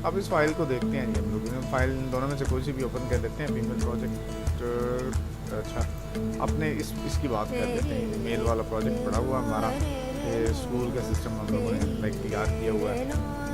अब इस फाइल को देखते हैं जी हम लोग। फाइल दोनों में से कोई सी भी ओपन कर लेते हैं। फीमेल प्रोजेक्ट, अच्छा अपने इसकी बात कर लेते हैं। मेल वाला प्रोजेक्ट पड़ा हुआ हमारा, ये स्कूल का सिस्टम हम लोगों ने लाइक तैयार किया हुआ है।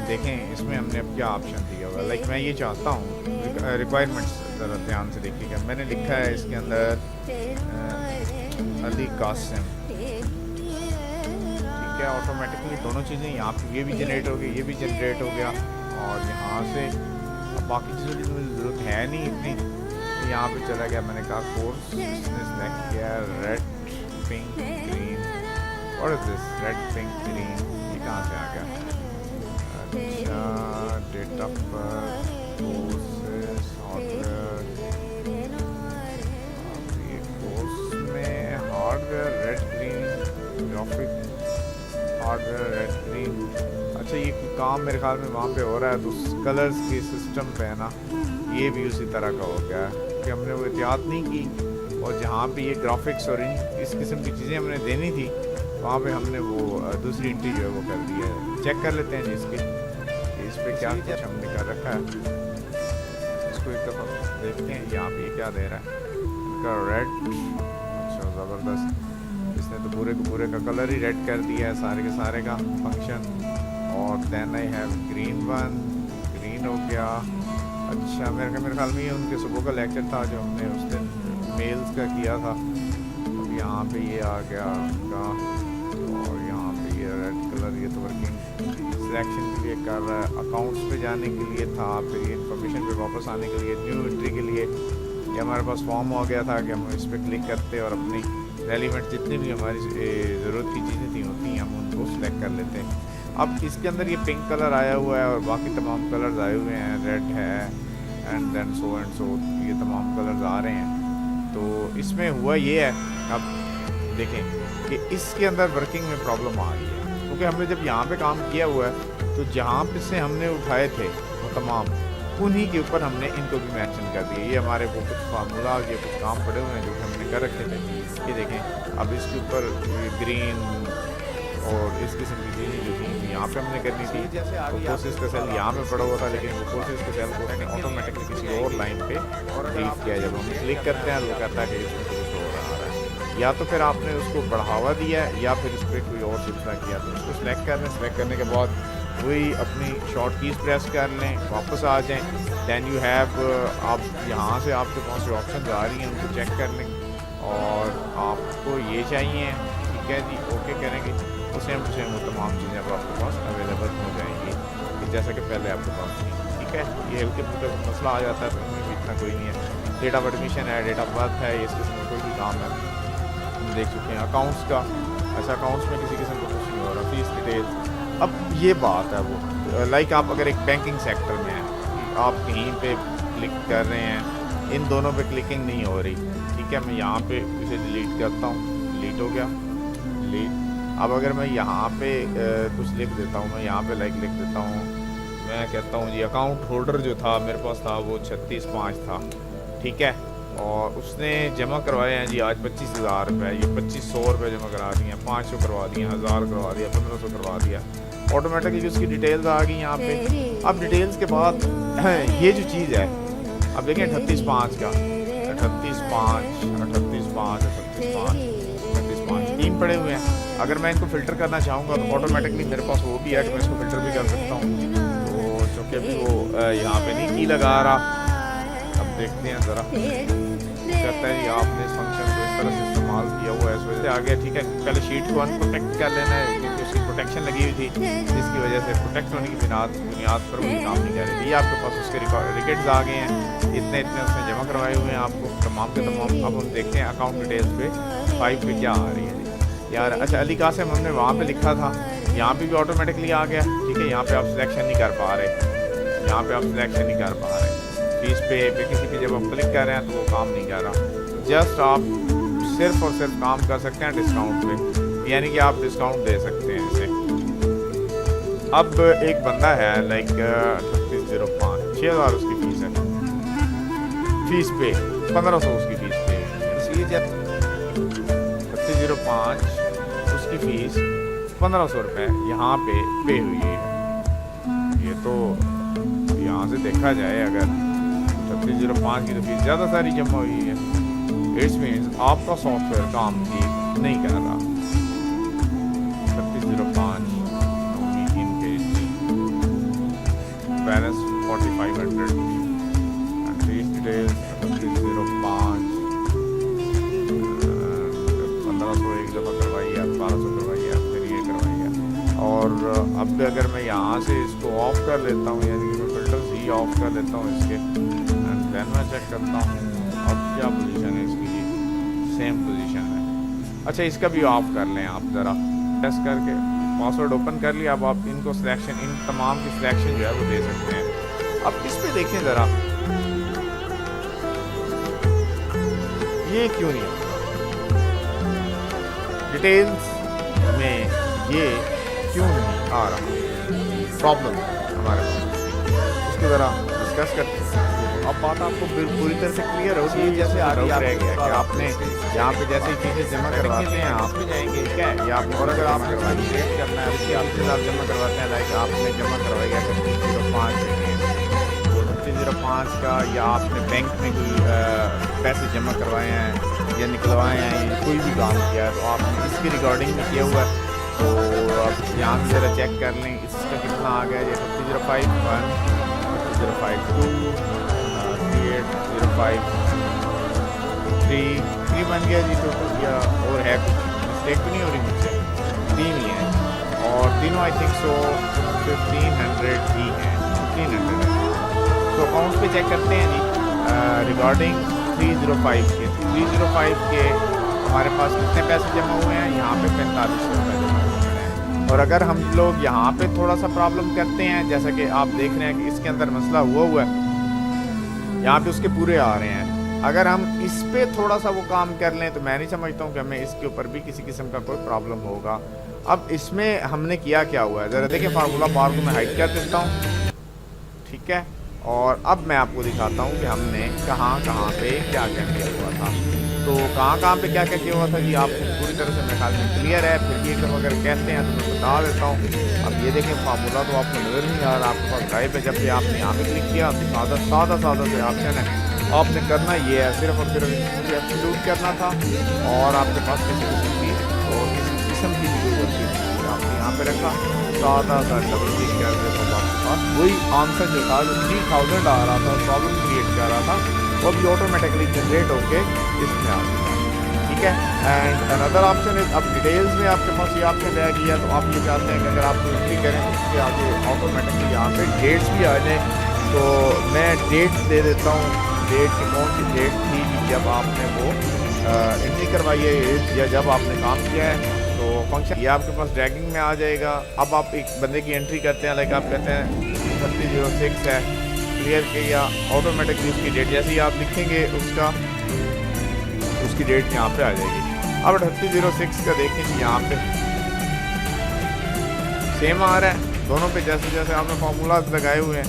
देखें इसमें हमने अब क्या ऑप्शन दिया हुआ है। लाइक मैं ये चाहता हूँ रिक्वायरमेंट्स ज़रा ध्यान से देखिएगा। मैंने लिखा है इसके अंदर अली कासिम, ठीक है। ऑटोमेटिकली दोनों चीज़ें यहाँ पे ये भी जनरेट हो गई, ये भी जनरेट हो गया। और यहाँ से अब बाकी चीज़ों की तो मुझे ज़रूरत है नहीं इतनी, तो यहाँ पे चला गया। मैंने कहा कोर्स, इसने सेलेक्ट किया रेड पिंक ग्रीन। और दिस रेड पिंक ग्रीन ये कहाँ से आ गया? अच्छा date of birth, courses, hardware, ये कोर्स में hardware red green, graphic hardware red green. अच्छा ये काम मेरे ख्याल में वहाँ पे हो रहा है, तो कलर्स के सिस्टम पे है ना, ये भी उसी तरह का हो गया है कि हमने वो एहतियात नहीं की। और जहाँ पे ये ग्राफिक्स और इस किस्म की चीज़ें हमने देनी थी, वहाँ पे हमने वो दूसरी एंट्री जो है वो कर दी है। चेक कर लेते हैं जी इसकी, इस पर क्या कुछ हमने कर रखा है। इसको एक दफ़ा देखते हैं यहाँ पे क्या दे रहा है। इनका रेड, अच्छा ज़बरदस्त, इसने तो पूरे को पूरे का कलर ही रेड कर दिया है, सारे के सारे का फंक्शन। और then I have green one, green हो गया। अच्छा मेरे ख्याल में ये उनके सुबह का लेक्चर था जो हमने उस दिन मेल्स का किया था। अब यहाँ पे ये आ गया उनका, और यहाँ पे ये रेड कलर, ये तो वर्किंग सिलेक्शन के लिए कर रहा है। अकाउंट्स पे जाने के लिए था, फिर ये इन्फॉर्मेशन पे वापस आने के लिए, न्यू एंट्री के लिए ये हमारे पास फॉर्म हो गया था कि हम इस पर क्लिक करते और अपनी रेलिवेंट जितनी भी हमारी ज़रूरत की चीज़ें थी होती हैं हम उनको सिलेक्ट कर लेते हैं। अब इसके अंदर ये पिंक कलर आया हुआ है और बाकी तमाम कलर्स आए हुए हैं, रेड है एंड सो, ये तमाम कलर्स आ रहे हैं। तो इसमें हुआ ये है, अब देखें कि इसके अंदर वर्किंग में प्रॉब्लम आ गई है, क्योंकि हमने जब यहाँ पे काम किया हुआ है तो जहाँ पे से हमने उठाए थे वो तमाम उन्हीं के ऊपर हमने इनको भी मेंशन कर दिया। ये हमारे वो कुछ फार्मूला, ये कुछ काम पड़े हुए हैं जो कि हमने कर रखे थे। ये देखें अब इसके ऊपर ग्रीन और इस किस्म की चीज़ें जो थी यहाँ पे हमने करनी थी। वो कोर्सेज का सेल यहाँ पे पड़ा हुआ था, लेकिन वो कोर्सेज के सेल को उसने ऑटोमेटिकली किसी और लाइन पे डिलीट किया। जब हम क्लिक करते हैं तो कहता है कि इसमें कुछ और आ रहा है, या तो फिर आपने उसको बढ़ावा दिया है या फिर उस पर कोई और सिलसिला किया। तो उसको सिलेक्ट कर लें, सिलेक्ट करने के बाद वही अपनी शॉर्ट कीज प्रेस कर लें, वापस आ जाएं। दैन यू हैव, आप यहाँ से आपके पास जो ऑप्शन आ रही हैं उनको चेक कर लें, और आपको ये चाहिए, ठीक है जी, ओके करेंगे तो सेम टू सेम वो तमाम चीज़ें अब आपके पास अवेलेबल हो जाएंगी कि जैसा कि पहले आपके पास थी, ठीक है। ये हल्के फुल्के मसला आ जाता है तो उनमें भी इतना कोई नहीं है। डेट ऑफ एडमिशन है, डेट ऑफ बर्थ है, इस किस्म का कोई भी काम है हम देख चुके हैं। अकाउंट्स का, अच्छा अकाउंट्स में किसी किस्म का कुछ नहीं हो रहा, फीस डिटेल। अब ये बात है वो, लाइक आप अगर एक बैंकिंग सेक्टर में हैं, आप कहीं पे क्लिक कर रहे हैं, इन दोनों पे क्लिकिंग नहीं हो रही, ठीक है। मैं यहाँ पे इसे डिलीट करता हूँ, डिलीट हो गया, डिलीट। अब अगर मैं यहाँ पे कुछ लिख देता हूँ, मैं यहाँ पे लाइक लिख देता हूँ, मैं कहता हूँ जी अकाउंट होल्डर जो था मेरे पास था वो 36/5 था, ठीक है। और उसने जमा करवाए हैं जी आज 25,000 रुपये, ये 2500 रुपये जमा करा दिए हैं, 500 करवा दिए, 1000 करवा दिया, 1500 करवा दिया। ऑटोमेटिकली उसकी डिटेल्स आ गई यहाँ पे। अब डिटेल्स के बाद ये जो चीज़ है, अब देखें 38/5 का, 38/5, 38/5, 38/5, 38/5 3 पड़े हुए हैं। अगर मैं इनको फ़िल्टर करना चाहूँगा तो ऑटोमेटिकली मेरे पास वो भी है कि मैं इसको फ़िल्टर भी कर सकता हूँ। तो चूँकि अभी वो यहाँ पे नहीं की लगा रहा, अब देखते हैं ज़रा, कहता है जी आपने इस फंक्शन को इस तरह से इस्तेमाल किया हुआ है, इस वजह से आ गया, ठीक है। पहले शीट को अनप्रोटेक्ट कर लेना है क्योंकि उसकी प्रोटेक्शन लगी हुई थी, जिसकी वजह से प्रोटेक्ट होने की बुनियाद पर वो काम नहीं कर रही थी। ये आपके पास उसके रिकॉर्ड्स आ गए हैं, इतने इतने उसने जमा करवाए हुए हैं आपको तमाम के तमाम। अब हम देखते हैं अकाउंट डिटेल्स पे 5 पे क्या आ रही है यार। अच्छा अली कासिम हमने वहाँ पे लिखा था, यहाँ पे भी ऑटोमेटिकली आ गया, ठीक है। यहाँ पे आप सिलेक्शन नहीं कर पा रहे, यहाँ पे आप सिलेक्शन नहीं कर पा रहे, फीस पे किसी पे जब आप क्लिक कर रहे हैं तो वो काम नहीं कर रहा। जस्ट आप सिर्फ और सिर्फ काम कर सकते हैं डिस्काउंट पे, यानी कि आप डिस्काउंट दे सकते हैं इसे। अब एक बंदा है लाइक 3605, 6000 उसकी फ़ीस है, फीस पे 1500 उसकी फ़ीस पे, इसलिए जब 3605 उसकी फ़ीस 1500 रुपये यहाँ पे हुई है। ये तो देखा जाए अगर 3605 की तो फीस ज़्यादा सारी जमा हुई है। इट्स मीन्स आपका सॉफ्टवेयर काम ठीक नहीं कर रहा। 3605 बैलेंस 4500 डिटेल्स 3605 1500 एक दफ़ा करवाई है, 1200 करवाई है, फिर ये करवाई है। और अब अगर मैं यहाँ से इसको ऑफ कर लेता हूँ, यानी कि मैं फिल्टर्स ही ऑफ कर लेता हूँ इसके, एंड देन मैं चेक करता हूँ अब क्या पोजीशन है इसकी। जी सेम पोजीशन है। अच्छा इसका भी ऑफ कर लें आप ज़रा टेस्ट करके। पासवर्ड ओपन कर लिया। अब आप इनको सिलेक्शन, इन तमाम की सिलेक्शन जो है वो दे सकते हैं। अब इस पे देखें ज़रा, ये क्यों नहीं होता डिटेल्स में, ये क्यों नहीं आ रहा प्रॉब्लम हमारे पास, उसको ज़रा डिस्कस करते हैं। अब बात आपको पूरी तरह से क्लियर होगी। जैसे आ रही रह गया कि आपने यहाँ पे जैसे चीज़ें जमा करवाते हैं आप पे जाएंगे क्या है, या और अगर आप करवानी वेट करना है उसके आपके साथ जमा करवाते हैं, लाइक आपने जमा करवाई है 3605 3605 का, या आपने बैंक में कोई पैसे जमा करवाए हैं या निकलवाए हैं, कोई भी काम किया है तो आपने इसकी रिकॉर्डिंग भी किया हुआ है। तो आप यहाँ से ज़रा चेक कर लें इसका कितना आ गया। ये 305 305 3 बन गया जी टोटल, या और है कुछ मिस्टेक भी नहीं हो रही मुझसे, 3 ही है और तीनों आई थिंक सो 1500 ही हैं, 1500 है। तो अकाउंट पे चेक करते हैं जी रिगार्डिंग 305 के हमारे पास कितने पैसे जमा हुए हैं। यहाँ पे 4500 रुपये जमा हुए हैं। और अगर हम लोग यहाँ पे थोड़ा सा प्रॉब्लम करते हैं, जैसा कि आप देख रहे हैं कि इसके अंदर मसला हुआ है, यहाँ पे उसके पूरे आ रहे हैं। अगर हम इस पे थोड़ा सा वो काम कर लें तो मैं नहीं समझता हूँ कि हमें इसके ऊपर भी किसी किस्म का कोई प्रॉब्लम होगा। अब इसमें हमने किया क्या हुआ है, ज़रा देखिए फार्मूला बार को मैं हाइड कर देता हूँ, ठीक है। और अब मैं आपको दिखाता हूँ कि हमने कहाँ कहाँ पे क्या क्या किया हुआ था। तो कहाँ पे क्या क्या किया हुआ था जी आपको पूरी तरह से मेरे ख्याल में क्लियर है। फिर भी एकदम अगर कहते हैं तो मैं बता देता हूँ। अब ये देखें फार्मूला तो आपको नजर नहीं आ रहा, आपके पास गाइब है। जब भी आपने यहाँ पे क्लिक किया तो सादा से ऑप्शन है, आपने करना ये है सिर्फ और सिर्फ मुझे एक्सक्लूड करना था और आपके पास किसी किस्म की तो किसी किस्म की जरूरत थी, आपने यहाँ पे रखा सादा सा डबल क्लिक कर दिया तो आपके पास वही आंसर जो था जो 3000 आ रहा था प्रॉब्लम क्रिएट कर रहा था वो भी ऑटोमेटिकली जनरेट होके इसमें आ गया, ठीक है। एंड अनदर ऑप्शन है, अब डिटेल्स में आपके पास ये ऑप्शन रह गया तो आप ये चाहते हैं कि अगर आप एंट्री करें तो उसके आगे ऑटोमेटिकली यहाँ पे डेट्स भी आ जाए। तो मैं डेट दे देता हूँ, डेट की कौन सी डेट थी जब आपने वो एंट्री करवाई है या जब आपने काम किया है। तो फंक्शन ये आपके पास ड्रैगिंग में आ जाएगा। अब आप एक बंदे की एंट्री करते हैं, लाइक आप कहते हैं 3006 है क्लियर के, या ऑटोमेटिकली उसकी डेट जैसे ही आप लिखेंगे उसकी डेट यहाँ पे आ जाएगी। अब 3806 का देखें कि यहाँ पे सेम आ रहा है दोनों पे, जैसे जैसे आपने फार्मूला लगाए हुए हैं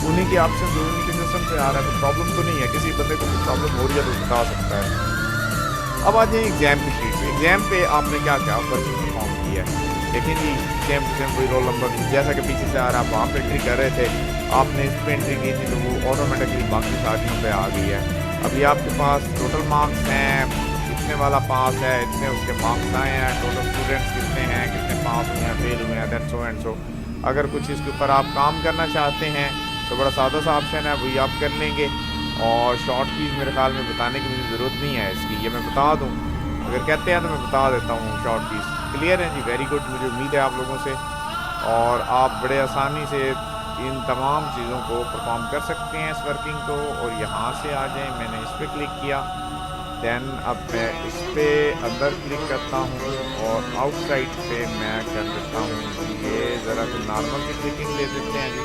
उन्हीं के ऑप्शन उन्हीं के सिस्टम से आ रहा है। तो प्रॉब्लम तो नहीं है, किसी बंदे को कुछ प्रॉब्लम हो रही है तो बता सकता है। अब आ जाइए एग्जाम की शीट पे। एग्जाम पे आपने क्या क्या वर्किंग परफॉर्म किया है, देखें जी सेम टू सेम वही रोल नंबर जैसा कि पीछे से आ रहा है। आप वहाँ पे एंट्री कर रहे थे, आपने इस पर एंट्री की थी तो वो ऑटोमेटिकली बाकी सारियों पे आ गई है। अभी आपके पास टोटल मार्क्स हैं, इतने वाला पास है, इतने उसके मार्क्स आए हैं, टोटल स्टूडेंट्स कितने हैं, कितने पास हुए हैं, फेल हुए हैं, दैट सो एंड सो। अगर कुछ इसके ऊपर आप काम करना चाहते हैं तो बड़ा सादा सा ऑप्शन है, वही आप कर लेंगे। और शॉर्ट कीज़ मेरे ख्याल में बताने की मुझे ज़रूरत नहीं है इसकी, ये मैं बता दूँ अगर कहते हैं तो मैं बता देता हूँ। शॉर्ट कीज़ क्लियर है जी, वेरी गुड, मुझे उम्मीद है आप लोगों से। और आप बड़े आसानी से इन तमाम चीज़ों को परफॉर्म कर सकते हैं इस वर्किंग को। और यहाँ से आ जाएँ, मैंने इस पर क्लिक किया, दैन अब मैं इस पर अंदर क्लिक करता हूँ और आउटसाइड पे मैं कर देता हूँ ये ज़रा तो नॉर्मल की क्लिकिंग ले देते हैं जी।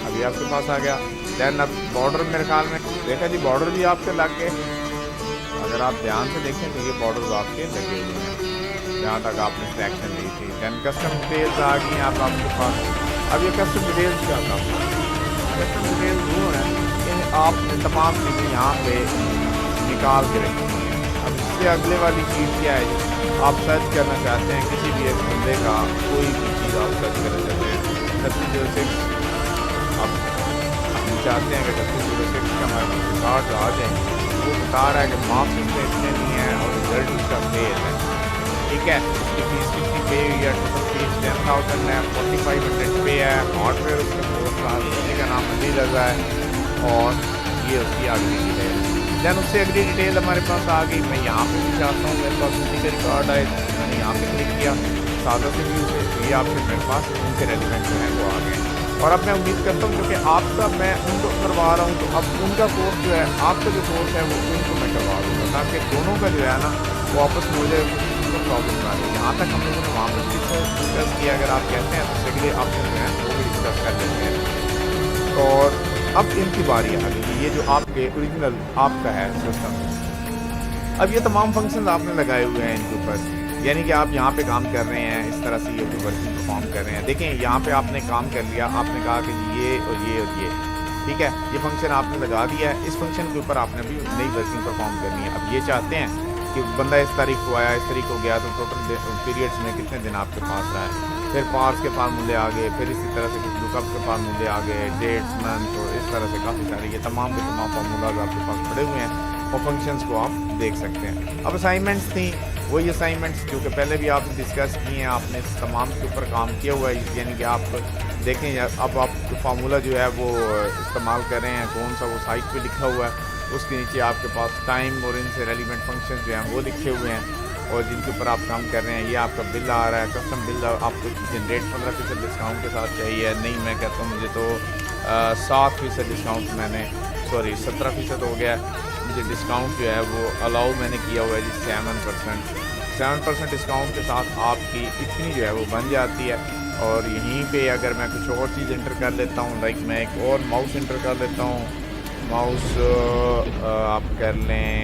अभी आपके पास आ गया। दैन अब बॉर्डर मेरे ख्याल में देखा जी, बॉर्डर भी आपके लग गए। अगर आप ध्यान से देखें तो ये बॉर्डर आपके लगे हुए हैं जहाँ तक आपने सिलेक्शन ली थी। दैन कस्टम डिटेल्स आ गई आप आपके पास। अब ये कस्टम डिटेल्स क्या था, कस्टम डिटेल्स वो है कि आपने तमाम चीज़ें यहाँ पे निकाल के रखी हुई हैं। अब इससे अगले वाली चीज़ क्या है, आप सर्च करना चाहते हैं किसी भी एक बंदे का कोई भी चीज़ आप सर्च करना चाहते हैं 3606 आप चाहते हैं कि 3206 का हमारे पास रिकॉर्ड आ जाए, वो बता रहा है कि मार्क्स उसमें इतने नहीं हैं और रिजल्ट उसका फेल है, ठीक है। उसकी फीस कितनी पे हुई है, टोटल फीस 10,000 है, 4500 पे है, हार्डवेयर उसका 4 साल, बंदे का नाम अली रजा है और ये उसकी अगली डिटेल। दैन उससे अगली डिटेल हमारे पास आ गई। मैं यहाँ पे भी चाहता हूँ मेरे पास उसी का रिकॉर्ड आए, मैंने यहाँ पे क्लिक किया, सादा से व्यू से ये आपके मेरे पास उनके रेलिवेंट जो है वो आ गए। और अब मैं उम्मीद करता हूँ क्योंकि आपका मैं उनको करवा रहा हूँ, तो अब उनका कोर्स जो है, आपका जो कोर्स है वो उनको मैं करवा दूँगा, ताकि दोनों का जो है ना वो आपस में हो जाए, तो प्रॉब्लम ना आए। यहाँ तक हम लोगों ने वहाँ पर डिस्कस किया, अगर आप कहते हैं तो सेकेंडली ऑप्शन जो है वो भी डिस्कस कर लेते हैं। और अब इनकी बारी आ गई, ये जो आपके ओरिजिनल आपका है सिस्टम। अब ये तमाम फंक्शन आपने लगाए हुए हैं इनके ऊपर, यानी कि आप यहाँ पे काम कर रहे हैं, इस तरह से ये वर्किंग परफॉर्म कर रहे हैं। देखें यहाँ पे आपने काम कर लिया, आपने कहा कि ये और ये और ये, ठीक है, ये फंक्शन आपने लगा दिया है, इस फंक्शन के ऊपर आपने भी नई वर्किंग परफॉर्म करनी है। अब ये चाहते हैं कि बंदा इस तारीख को आया, इस तारीख को गया, तो टोटल पीरियड्स में कितने दिन आपके पास रहा है, फिर पार्स के फार्मूले आ गए, फिर इसी तरह से कुछ लुकअप के फार्मूले आ गए, डेट्स, मंथ, और इस तरह से काफ़ी सारे ये तमाम के तमाम फार्मूलाज आपके पास पड़े हुए हैं और फंक्शंस को आप देख सकते हैं। अब असाइनमेंट्स थी, वही असाइनमेंट्स जो कि पहले भी आपने डिस्कस किए हैं, आपने तमाम के ऊपर काम किया हुआ है, यानी कि आप देखें अब आप फार्मूला जो है वो इस्तेमाल कर रहे हैं, कौन सा वो साइट पे लिखा हुआ है, उसके नीचे आपके पास टाइम और इनसे रेलिवेंट फंक्शन जो हैं वो लिखे हुए हैं, और जिनके ऊपर आप काम कर रहे हैं। ये आपका बिल आ रहा है, कस्टम बिल आपको जनरेट 15% डिस्काउंट के साथ चाहिए। नहीं, मैं कहता हूँ मुझे तो 7% डिस्काउंट, मैंने 17% हो गया, मुझे डिस्काउंट जो है वो अलाउ मैंने किया हुआ है जी 7% डिस्काउंट के साथ आपकी इतनी जो है वो बन जाती है। और यहीं पे अगर मैं कुछ और चीज़ इंटर कर लेता हूँ, लाइक मैं एक और माउस इंटर कर लेता हूँ, माउस आप कर लें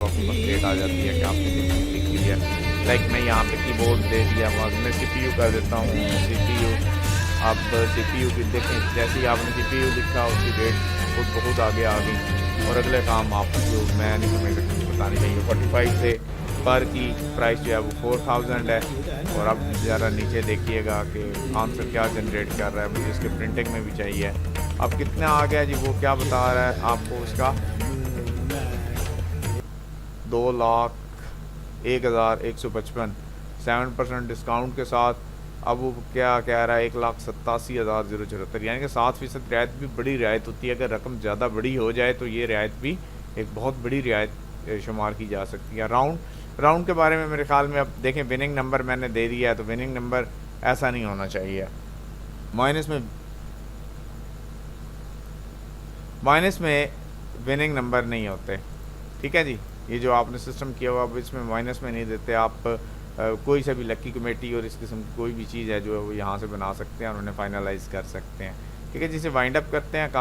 अपडेट आ जाती है कि आपने लिख लिया। लाइक मैं यहाँ पे कीबोर्ड दे दिया, मैं CPU कर देता हूँ, CPU। अब CPU की देखें, जैसे ही आपने CPU लिखा उसकी रेट खुद बहुत आगे आ गई, और अगले काम आप जो मैं नहीं समझ बतानी चाहिए, 45 से पर की प्राइस जो है वो 4000 है। और अब ज़रा नीचे देखिएगा कि आंसर क्या जनरेट कर रहा है, मुझे इसके प्रिंटिंग में भी चाहिए। अब कितना आ गया जी, वो क्या बता रहा है आपको, उसका 2,01,155 7% डिस्काउंट के साथ। अब वो क्या कह रहा है, 1,87,074, यानी कि 7% रियायत भी बड़ी रियायत होती है। अगर रकम ज़्यादा बड़ी हो जाए तो ये रियायत भी एक बहुत बड़ी रियायत शुमार की जा सकती है। राउंड के बारे में मेरे ख्याल में अब देखें, विनिंग नंबर मैंने दे दिया है, तो विनिंग नंबर ऐसा नहीं होना चाहिए। माइनस में विनिंग नंबर नहीं होते, ठीक है जी। ये जो आपने सिस्टम किया हुआ, अब इसमें माइनस में नहीं देते आप। कोई सा भी लक्की कमेटी और इस किस्म की कोई भी चीज़ है जो है वो यहाँ से बना सकते हैं और उन्हें फाइनलाइज कर सकते हैं, ठीक है। जिसे वाइंड अप करते हैं। काफ़ी